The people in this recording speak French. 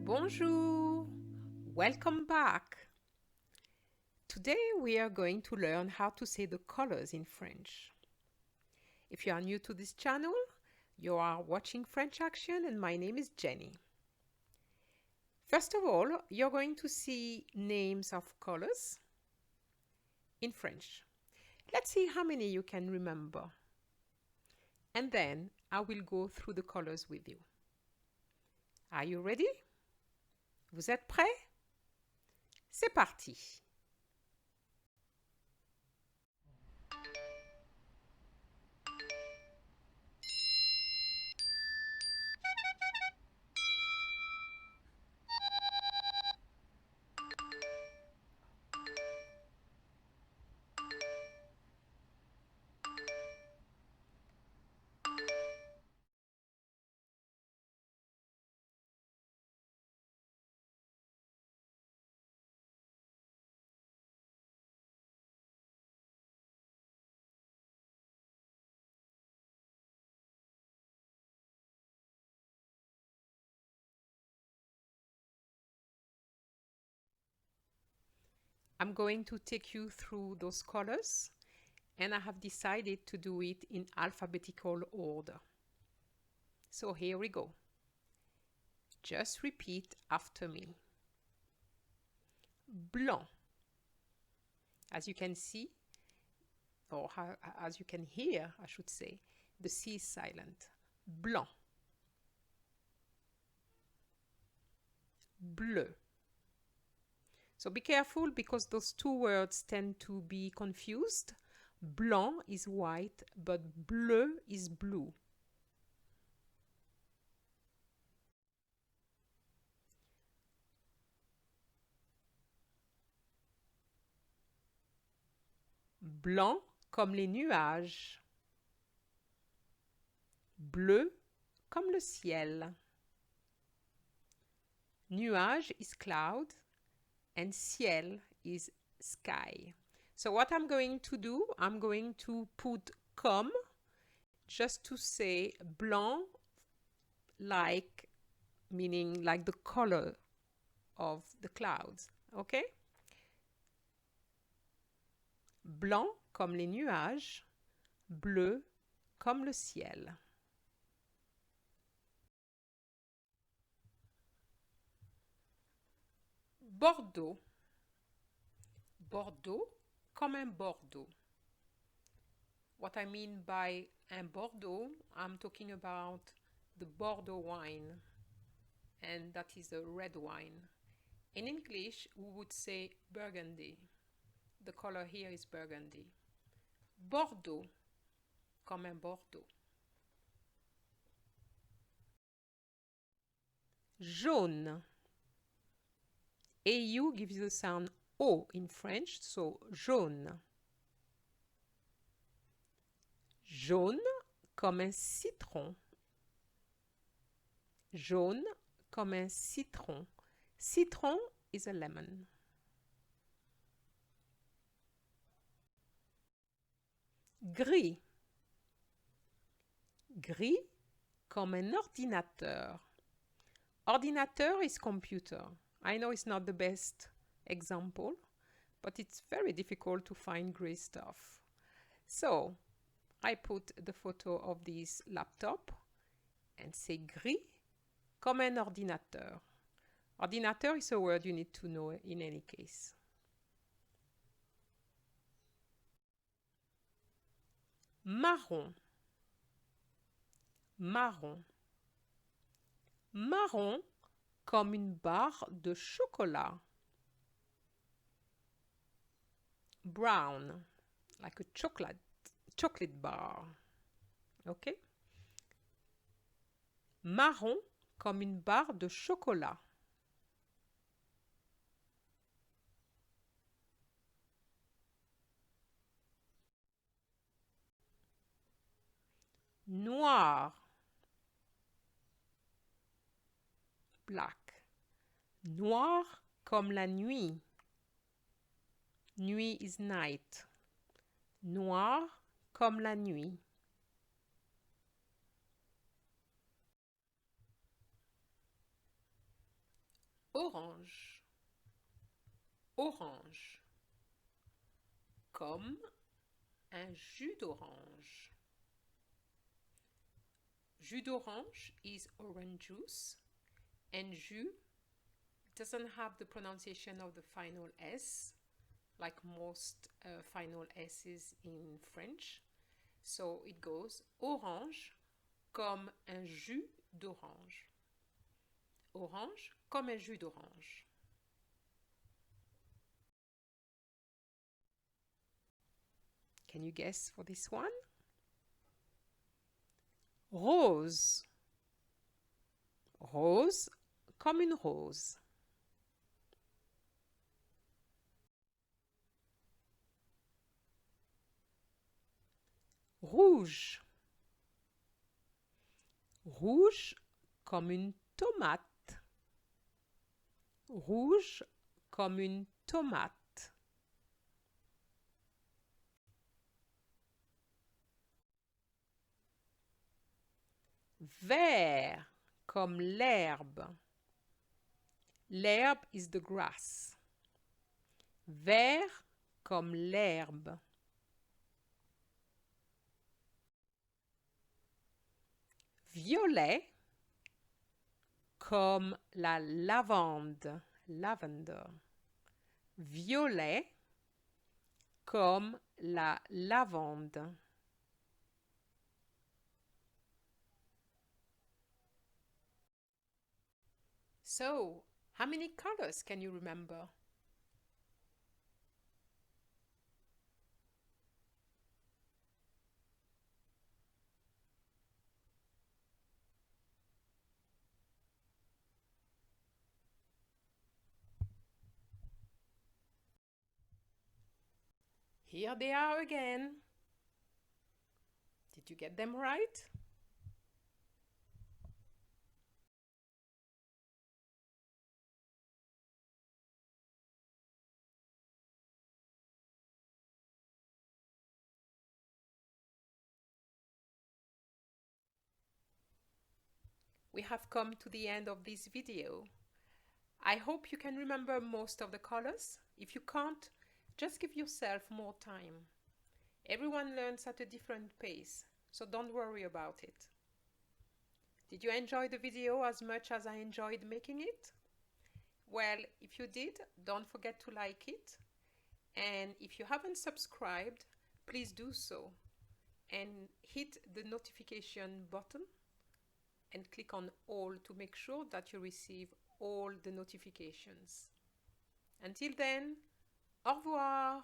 Bonjour! Welcome back! Today we are going to learn how to say the colors in French. If you are new to this channel, you are watching French Action and my name is Jenny. First of all, you're going to see names of colors in French. Let's see how many you can remember. And then I will go through the colors with you. Are you ready? Vous êtes prêts? C'est parti! I'm going to take you through those colors, and I have decided to do it in alphabetical order. So here we go. Just repeat after me. Blanc. As you can see, or as you can hear, I should say, the C is silent. Blanc. Bleu. So be careful because those two words tend to be confused. Blanc is white, but bleu is blue. Blanc comme les nuages. Bleu comme le ciel. Nuage is cloud and ciel is sky. So what I'm going to do, I'm going to put comme just to say blanc, like, meaning like the color of the clouds, okay? Blanc comme les nuages, bleu comme le ciel. Bordeaux. Bordeaux comme un Bordeaux. What I mean by un Bordeaux, I'm talking about the Bordeaux wine, and that is a red wine. In English, we would say burgundy. The color here is burgundy. Bordeaux comme un Bordeaux. Jaune. AU gives the sound O in French, so jaune. Jaune comme un citron. Jaune comme un citron. Citron is a lemon. Gris. Gris comme un ordinateur. Ordinateur is computer. I know it's not the best example, but it's very difficult to find gray stuff. So I put the photo of this laptop and say gris comme un ordinateur. Ordinateur is a word you need to know in any case. Marron. Marron. Marron comme une barre de chocolat. Brown, like a chocolate bar. Okay? Marron comme une barre de chocolat. Noir. Black. Noir comme la nuit. Nuit is night. Noir comme la nuit. orange, orange, comme un jus d'orange. Jus d'orange is orange juice, and jus doesn't have the pronunciation of the final S, like most final S's in French. So it goes orange comme un jus d'orange. Orange comme un jus d'orange. Can you guess for this one? Rose. Rose comme une rose. Rouge. Rouge comme une tomate. Rouge comme une tomate. Vert comme l'herbe. L'herbe is the grass. Vert comme l'herbe. Violet comme la lavande. Lavender. Violet comme la lavande. So, how many colors can you remember? Here they are again. Did you get them right? We have come to the end of this video. I hope you can remember most of the colors. If you can't, just give yourself more time. Everyone learns at a different pace, so don't worry about it. Did you enjoy the video as much as I enjoyed making it? Well, if you did, don't forget to like it. And if you haven't subscribed, please do so. And hit the notification button and click on all to make sure that you receive all the notifications. Until then, au revoir!